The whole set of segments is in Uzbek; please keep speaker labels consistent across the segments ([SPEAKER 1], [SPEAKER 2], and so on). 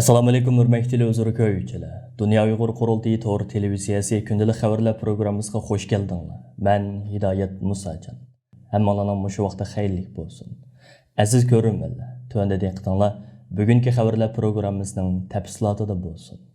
[SPEAKER 1] Assalamu alaykum hurmatli uzr ko'yuvchilar. Dunya Uyghur Qurultiyi to'g'ri televiziyasi kundalik xəvərlər proqramımızga xoş gəldinglar. Mən Hidayət Musacan. Hammalarning mushu vaqtda xayrlik bo'lsin. Aziz ko'ruvchilar, tövəndə diqqətinizlər bugünkü xəvərlər proqramımızın təfsilatında bo'lsin.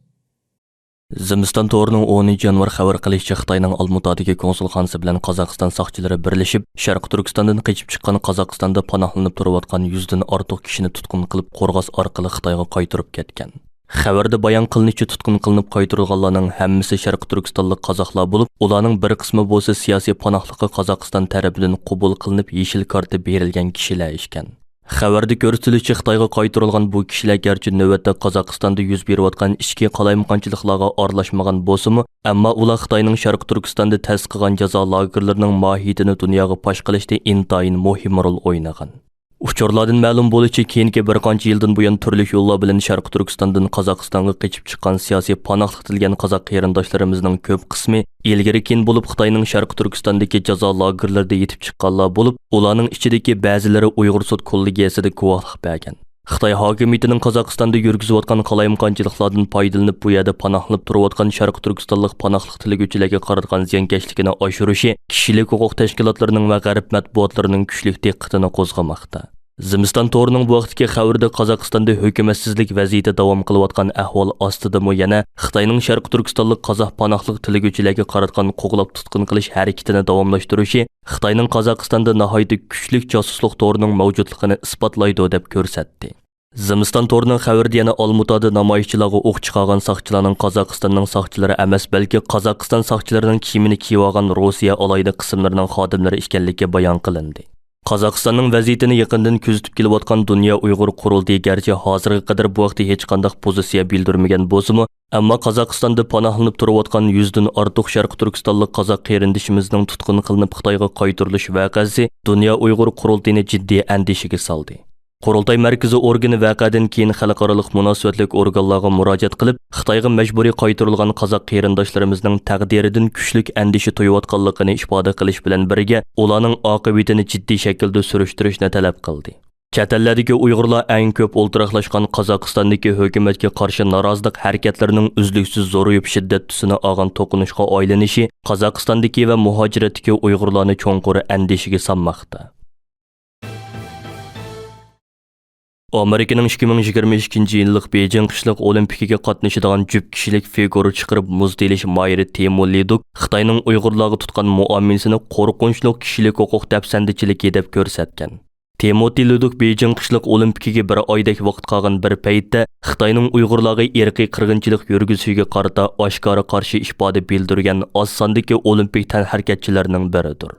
[SPEAKER 1] Zimiston to'rining 10 yanvar xabar qilishicha Xitoyning Olmutadagi konsulxonasi bilan Qozog'iston soqchilari birlashib, Sharq Turkistondan qochib chiqqan Qozog'istonda panohlanib turayotgan 100 dan ortiq kishini tutqun qilib, Qo'rg'os orqali Xitoyga qaytarib ketgan. Xabarda bayon qilinishicha tutqun qilinib qaytarilganlarning hammasi Sharq Turkistonlik qozoqlar bo'lib, ularning bir qismi bo'lsa siyosiy panohlikqa Qozog'iston tarafidan qabul qilinib, yeshil karta berilgan kishilar ekan. Xabarda ko'rsatilishicha Xitoyga qaytarilgan bu kishilar garchi navbatda Qozog'istonda yuz berayotgan ichki qalaymiqonchiliklarga aralashmagan bo'lsa-mu, ammo ular Xitoyning Sharq Turkistonda ta'sis qilgan jazo lagerlarining mohiyatini dunyoga fosh qilishda intayin muhim rol o'ynagan. Uchurlardan ma'lum bo'lishicha, keyingi bir qancha yildan buyon turli yo'llar bilan Sharq Turkistondan Qozog'istonga qochib chiqqan siyosiy panohlik tilgan qozoq qarindoshlarimizning ko'p qismi ilgari keyin bo'lib Xitoyning Sharq Turkistondagi jazo lagerlarida yetib chiqqanlar bo'lib, ularning ichidagi ba'zilari Uyg'ur sud kollegiyasida guvohlik bergan. Xitoy hokimiyatining Qozog'istonda yurgizayotgan qalaymiqonchiliklardan foydalanib bu yerda panohlanib turayotgan Sharq Turkistonlik panohlik tilaguvchilarga qaratgan ziyonkashligini oshirishi kishilik huquq tashkilotlarining va g'arb matbuotlarining kuchli diqqatini qo'zg'amoqda. Zimiston to'rining bu vaqtdagi xabarida Qozog'istonda hukumatsizlik vaziyati davom qilayotgan ahvol ostidami yana Xitoyning Sharq Turkistonlik qozoq panohlik tilaguvchilarga qaratgan qo'g'lab tutqun qilish harakatini davomlashtirishi Xitoyning Qozog'istonda nihoyatda kuchli josuslik to'rining mavjudligini isbotlaydi deb ko'rsatdi. Zimiston to'rining xabarida yana Olmutada namoyishchilarga o'q chiqargan soqchilarning Qozog'istonning soqchilari emas, balki Qozog'iston soqchilarining kiyimini kiyib olgan Rossiya alayda qismlarining xodimlari ekanligi bayon qilindi. Qozog'istonning vaziyatini yaqindan kuzatib kelayotgan Dunya Uyghur Qurultiyi garchi hozirga qadar bu vaqtda hech qanday pozitsiya bildirmagan bo'lsa-mu, ammo Qozog'istonda panohlanib turayotgan 100 dan ortiq Sharq Turkistonlik qozoq qarindishimizning tutqun qilinib Xitoyga qaytarilish voqeasi Dunya Uyghur Qurultiyini jiddiy andishaga soldi. Qurultiyi markaziy organi voqeadan keyin xalqarалық munosabatlik organlarga murojaat qilib, Xitoyga majburiy qaytarilgan qozoq qarindoshlarimizning taqdiridan kuchlik andisha tuyayotganligini ifoda qilish bilan birga, ularning oqibatini jiddiy shaklda surishtirishni talab qildi. Chet ellardagi Uyg'urlar eng ko'p o'ltiraqlashgan Qozog'istondagi hukumatga qarshi norozilik harakatlarining uzluksiz zo'rayib shiddat tusini olgan to'qinishga aylanishi Qozog'istondagi va muhojiratdagi Uyg'urlarni cho'nqur andishaga solmoqda. Amerikaning 2022-yillik Beijing qishliq olimpiyaga qatnashadigan jup kishilik figura chiqarib muz telish mayri Temurli DUQ Xitoyning Uyg'urlarga tutgan muomalasini qo'rqinchli kishilik huquq dafsandichiligi deb ko'rsatgan. Temurli DUQ Beijing qishliq olimpiyaga bir oydak vaqt qolgan bir paytda Xitoyning Uyg'urlarga irqiy qirg'inchilik yurgizishiga qarata oshkora qarshi ifoda bildirgan oz sondagi olimpik tanharakatchilarning biridir.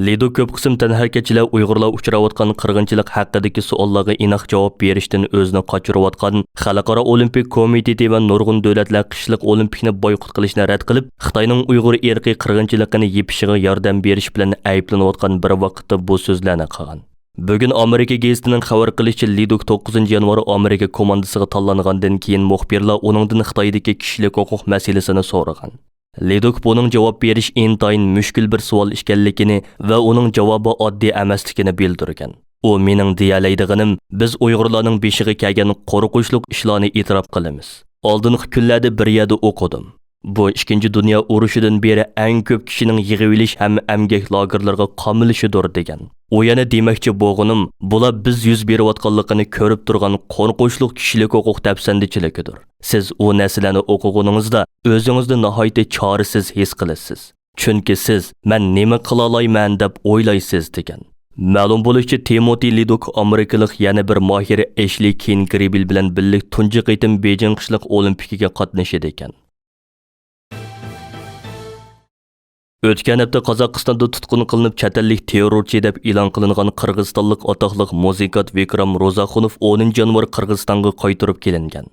[SPEAKER 1] Lido ko'p qism tanharakatchilar Uyg'urlar uchrayotgan qirg'inchilik haqidagi savollarga aniq javob berishdan o'zini qochirayotgan Xalqaro Olimpik Komiteti va nurg'un davlatlar qishliq olimpikni boykot qilishni rad qilib, Xitoyning Uyg'ur irqiy qirg'inchiligini yepishiga yordam berish bilan ayblanayotgan bir vaqtda bu so'zlarni qilgan. Bugun Amerika gazetining xabar qilishicha Lido 9 yanvar Amerika komandasiga tanlangandan keyin muxbirlar uningdan Xitoydagi kishilik huquq masalasini so'ragan. Liduk buning javob berish intayin mushkul bir savol ekanligini va uning javobi oddiy emasligini bildirgan. U mening deyalaydiganim, biz Uyg'urlarning beshiga kelgan qo'rqinchli ishlarni e'tirof qilamiz. Oldingi kunlarda bir yerda o'qidim. Bu 2 dunyo urushidan beri eng ko'p kishining yig'ilish ham emgak lagerlarga qamilishidir degan. U yana demoqchi bo'lganim, bular biz yuz berayotganligini ko'rib turgan qo'rqinchli kishilik huquq dafsandichiligidir. Siz u narsalarni o'qiganingizda o'zingizni nihoyatda chorasiz his qilasiz. Chunki siz men nima qila olayman deb o'ylaysiz degan. Ma'lum bo'lishicha Temurli DUQ amerikalik yana bir mohir Ashley King-Gribil bilan birlikda tunji qitim Beijing qishliq olimpiyaga qatnashdi ekan. O'tgan hafta Qozog'istonda tutqun qilinib chet ellik terrorchi deb e'lon qilingan qirg'izistonlik atoqli muzikat Vikram Ro'zaxunov 10 yanvar Qirg'izistonga qaytarib kelingan.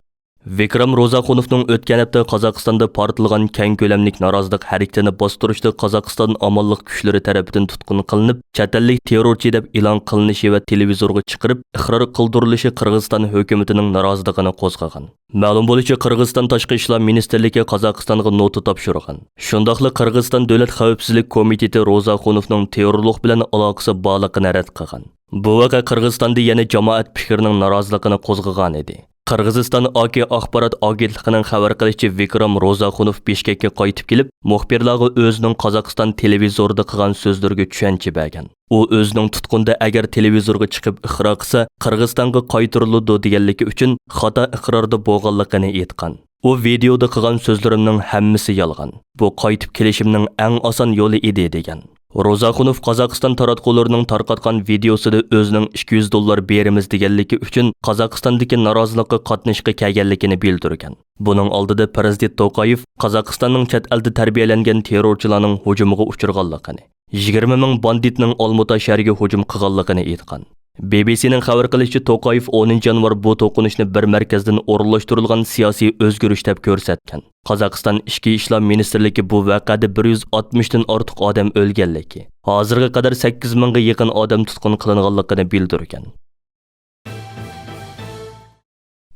[SPEAKER 1] Vikram Ro'zaxunovning o'tgan hafta Qozog'istonda portilgan keng ko'lamlik norozilik harakatini bostirishda Qozog'iston amonlik kuchlari tomonidan tutqun qilinib, chet ellik terrorchi deb e'lon qilinishi va televizorga chiqarib iqror qildirilishi Qirg'iziston hukumatining noroziligini qo'zg'agan. Ma'lum bo'lishicha Qirg'iziston tashqi ishlar ministrligi Qozog'istonga nota topshirgan. Shundaqli Qirg'iziston davlat xavfsizlik komiteti Ro'zaxunovning terrorlik bilan aloqasi borligini rad qilgan. Bu voqea Qirg'izistonda yana jamoat fikrining noroziligini qo'zg'agan edi. Qirg'iziston AK axborot agentligining xabar qilishicha Vikram Rozaxunov Bishkekka qaytib kelib, muxbirlarga o'zining Qozog'iston televizorida qilgan so'zlarga tushuncha bergan. U o'zining tutqunda agar televizorga chiqib iqro qilsa, Qirg'izistonga qaytariladi deganligi uchun xato iqrorda bo'lganligini aytgan. U videoda qilgan so'zlarimning hammasi yolg'on. Bu qaytib kelishimning eng oson yo'li edi degan. Rozaxunov Qozog'iston taratqullarining tarqatgan videosida o'zining $200 berimiz deganligi uchun Qozog'istondagi norozilikqa qatnashishga kelganligini bildirgan. Buning oldida prezident To'qayev Qozog'istonning chet elda tarbiyalangan terrorchilarning hujumiga uchirganligini, 20 ming banditning Olmuta shahriga hujum qilganligini aytgan. BBC'ning xabar qilishicha To'qayev 10 yanvar bu to'qinishni bir markazdan o'rinlashtirilgan siyosiy o'zgarish deb ko'rsatgan. Qozog'iston Ichki ishlar ministrligi bu voqeada 160 dan ortiq odam o'lganligi, hozirga qadar 8 mingga yaqin odam tutqun qilinganligini bildirgan.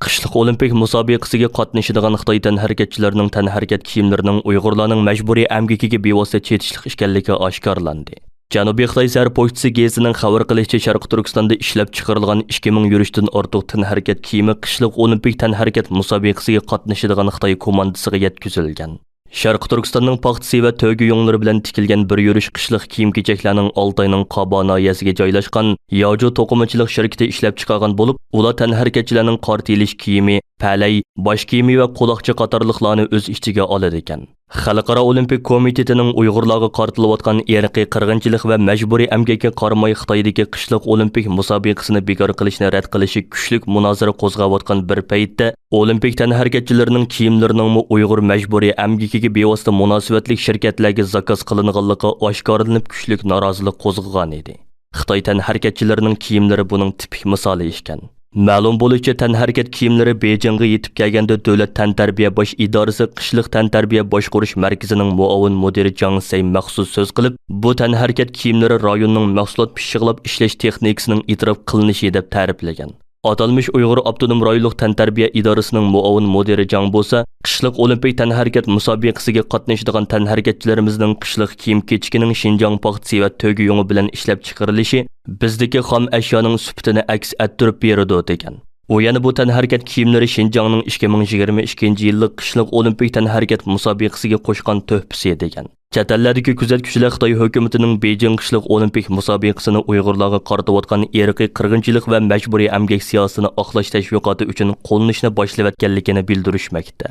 [SPEAKER 1] Qishliq olimpik musobaqasiga qatnashadigan Xitoy tanharakatchilarining tanharakat kiyimlarining Uyg'urlarning majburiy amgakiga bevosita chetishlik ekanligi oshkorlandi. Janubiy Xitoy Sar pochtasi gazetining xabar qilishicha Sharqi Turkistonda ishlab chiqarilgan 2000 yurishdan ortiq tanharakat kiyimi qishliq olimpik tanharakat musobaqasiga qatnashadigan Xitoy komandasiga yetkazilgan. Sharqi Turkistonning paxtasi va to'gi yo'nlari bilan tikilgan bir yurish qishliq kiyim-kechaklarning Oltoyning Qoba noyasiga joylashgan Yoju to'qimachilik shirkati ishlab chiqargan bo'lib, ular tanharakatchilarning qartilish kiyimi, palay, bosh kiyimi va quloqcha qatorliqlarni o'z ichiga oladi ekan. Xalqaro Olimpik komitetining Uyg'urlarga qartilayotgan irqiy qirg'inchilik va majburiy amgakka qaramay Xitoydagi qishliq olimpik musobaqasini bekor qilishni rad qilishi kuchli munozara qo'zg'ayotgan bir paytda olimpik tanharakatchilarining kiyimlarining Uyg'ur majburiy amgakiga bevosita munosabatli shirkatlarga zakaz qilinganligi oshkorlanib kuchli norozilik qo'zg'agan edi. Xitoy tanharakatchilarining kiyimlari buning tipik misoli ekan. Ma'lum bo'lishicha tanharakat kiyimlari Bejingga yetib kelganda davlat tantarbiya bosh idorasi qishliq tantarbiya boshqarish markazining muavin mudiri Jang Say maxsus so'z qilib, bu tanharakat kiyimlari rayonning mahsulot pishig'lab ishlash texnikasining e'tirof qilinishi deb ta'riflagan. Atalmış Uyghur Abdunum rayonluq tantarbiya idorasining muavin mudiri Jang bo'lsa, qishliq olimpik tanharakat musobaqasiga qatnashadigan tanharakatchilarimizning qishliq kiyim-kechikining Xinjiang paxtasi va to'gi yo'ngi bilan ishlab chiqarilishi bizdagi xom ashyoning sifatini aks ettirib beradi degan. U yana bu tanharakat kiyimlari Xinjiangning 2022-yillik qishliq olimpik tanharakat musobaqasiga qo'shgan to'hfasi degan. Chet ellardagi kuzatuvchilar Xitoy hukumatining Bejing qishliq olimpik musobaqasini Uyg'urlarga qaratayotgan irqiy qirg'inchilik va majburiy amgak siyosatini oqlash tashviqoti uchun qo'llanishni boshlayotganligini bildirishmoqda.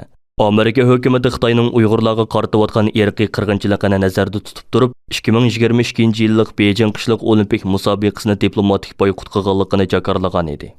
[SPEAKER 1] Amerika hukumati Xitoyning Uyg'urlarga qaratayotgan irqiy qirg'inchiligini nazarda tutib turib, 2022-yillik Bejing qishliq olimpik musobaqasini diplomatik boykot qilganligini jakarlagan edi.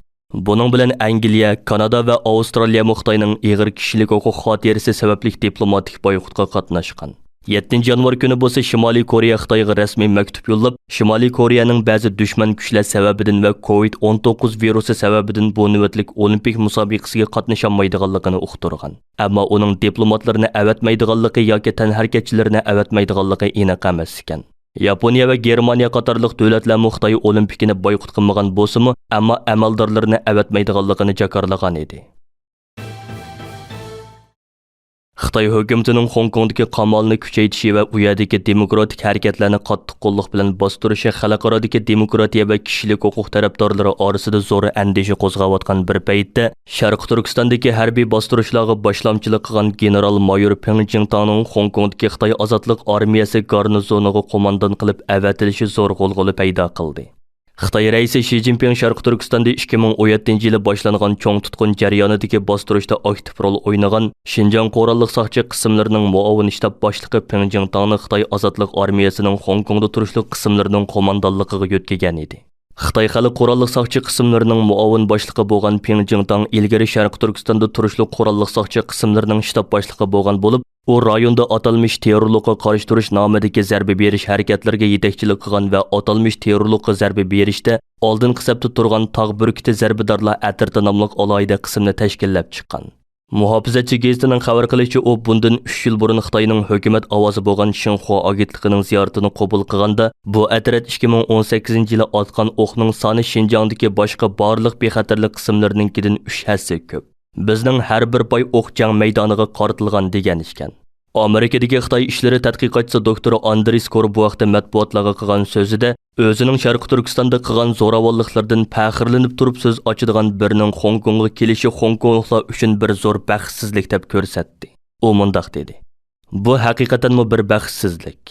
[SPEAKER 1] Buning bilan Angliya, Kanada va Avstraliya Xitoyning ig'ir kishilik huquq xotirasi sababli diplomatik boykotga qatnashgan. 7 yanvar kuni bo'lsa Shimoliy Koreya Xitoyga rasmiy maktub yo'llab, Shimoliy Koreyaning ba'zi dushman kuchlar sababidan va COVID-19 virusi sababidan bu navbatlik olimpik musobaqasiga qatnasholmaydiganligini uqtirgan. Ammo uning diplomatlarini avatmaydiganligi yoki tanharakatchilarini avatmaydiganligi aniq emas ekan. Yaponiya va Germaniya qatorliq davlatlar Xitoy olimpikini boykot qilmagan bo'lsa-mu, ammo amaldorlarini avatmaydiganligini jakarlagan edi. Xitoy hukumatining Hong Kongdagi qamalni kuchaytirishi va u yerdagi demokratik harakatlarni qattiq qo'lliq bilan bostirishi xalqarodagi demokratiya va kishilik huquq tarafdorlari orasida zo'r andisha qo'zg'ayotgan bir paytda Sharq Turkistondagi harbiy bostirishlarga boshlamchilik qilgan general-mayor Peng Jingtangning Hong Kongdagi Xitoy ozodlik armiyasi garnizoniga qo'mondon qilib avatilishi zo'r g'ulg'uli paydo qildi. Xitoy raisi Xi Jinping Sharq Turkistonda 2017-yili boshlangan cho'ng tutqun jarayonidagi bostirishda aktiv rol o'ynagan Xinjiang qurolli soqchi qismlarining muavin shtab boshlig'i Peng Jingtangni Xitoy ozodlik armiyasining Hong Kongda turishli qismlarining qo'mondonligiga yo'tkagan edi. Xitoy xalq qurolli soqchi qismlarining muavin boshlig'i bo'lgan Peng Jingtang ilgari Sharq Turkistonda turishli qurolli soqchi qismlarining shtab boshlig'i bo'lgan bo'lib, u rayonda atalmış terrorlikqa qarshi turish nomidagi zarba berish harakatlariga yetakchilik qilgan va atalmış terrorlikqa zarba berishda oldin hisobda turgan tog' burkiti zarbadorlar atirti nomli alohida qismni tashkillab chiqqan. Muhofizatchi gazetining xabar qilishicha, u bundan 3 yil burun Xitoyning hukumat ovozi bo'lgan Xinhua agentligining ziyoratini qabul qilganda, bu atrat 2018-yili otgan o'qning soni Xinjiangdagi boshqa barliq bexatarlik qismlarininkidan 3 hassa ko'p. Bizning har bir pay o'q jang maydoniga qaratilgan degan ekan. Amerikadagi Xitoy ishlari tadqiqotchisi doktor Andris Kor bu vaqtda matbuotlarga qilgan so'zida o'zining Sharqi Turkistonda qilgan zo'ravonliklardan faxrlanib turib so'z ochadigan birining Hong Kongga kelishi Hong Kongliklar uchun bir zo'r baxtsizlik deb ko'rsatdi. U mundaq dedi: "Bu haqiqatanmi bir baxtsizlik.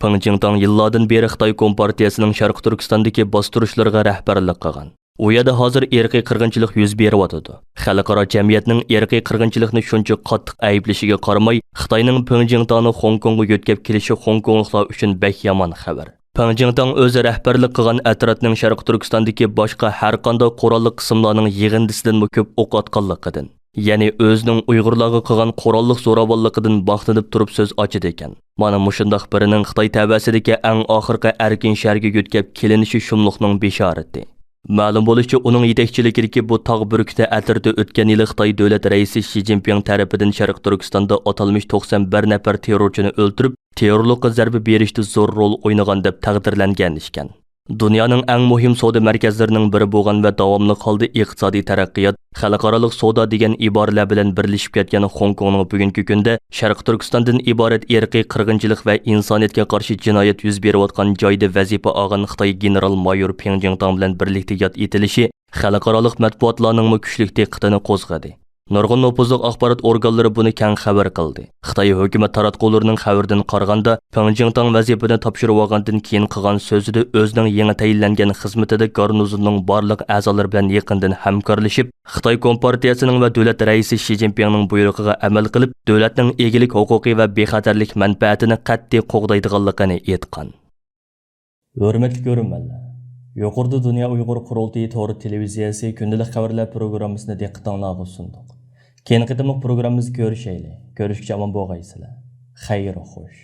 [SPEAKER 1] Pyeongyang yillardan beri Xitoy Kompartiyasining Sharqi Turkistondagi bostirishlarga rahbarlik qilgan. U yerda hozir irqiy qirg'inchilik yuz beryapti. Xalqaro jamiyatning irqiy qirg'inchilikni shuncha qattiq ayblashiga qaramay, Xitoyning Pyeongyangni Hong Kongga yo'tkab kelishi Hong Kongliklar uchun bek yomon xabar. Pyeongyang o'zi rahbarlik qilgan atrofning Sharq Turkistondagi boshqa har qanday qurolli qismlarning yig'indisidan ko'p o'q otganligidan, ya'ni o'zining Uyg'urlarga qilgan qurolli zo'ravonligidan baxtinib turib so'z ochdi ekan. Mana mushundaq birining Xitoy tabasidagi eng oxirgi erkin sharga yo'tkab kelinishi shumliqning beshorati. Ma'lum bo'lishicha, uning yetakchiligidagi bu tog' burkida atirda o'tgan yili Xitoy davlat raisi Xi Jinping tarafidan Sharq Turkistonda atalmish 91 nafar terrorchini o'ldirib, terrorlikqa zarba berishda zo'r rol o'ynagan deb taqdirlangan ekan. Dunyoning eng muhim savdo markazlarining biri bo'lgan va davomli holda iqtisodiy taraqqiyot, xalqaro savdo degan iboralar bilan birlashib ketgan Hong Kongning bugungi kunda Sharq Turkistondan iborat irqiy qirg'inchilik va insoniyatga qarshi jinoyat yuz berayotgan joyda vazifa olgan Xitoy general-mayor Pyeongyang bilan birlikda yod etilishi xalqaro matbuotlarning kuchli diqqatini qo'zg'adi. Nurg'un nopuzliq axborot organlari buni keng xabar qildi. Xitoy hukumat taratqullarining xabardan qaraganda, Pyeongyang vazifani topshirib olgandan keyin qilgan so'zida o'zining yangi tayinlangan xizmatida garnizonning barliq a'zolari bilan yaqindan hamkorlashib, Xitoy Kompartiyasining va davlat raisi Xi Jinpingning buyrug'iga amal qilib, davlatning egilik huquqi va bexatarlik manfaatini qat'iy qo'g'daydiganligini aytgan. Hurmatli ko'ruvchilar, yuqorida Dunya Uyg'ur Qurultiyi to'g'ri televiziyasi kundalik xabarlar programmasini diqqatingizga sundiq. Keyin qitimliq programmamizni ko'rishaylik. Ko'rishga omon bo'lgaysizlar. Xayr xo'sh.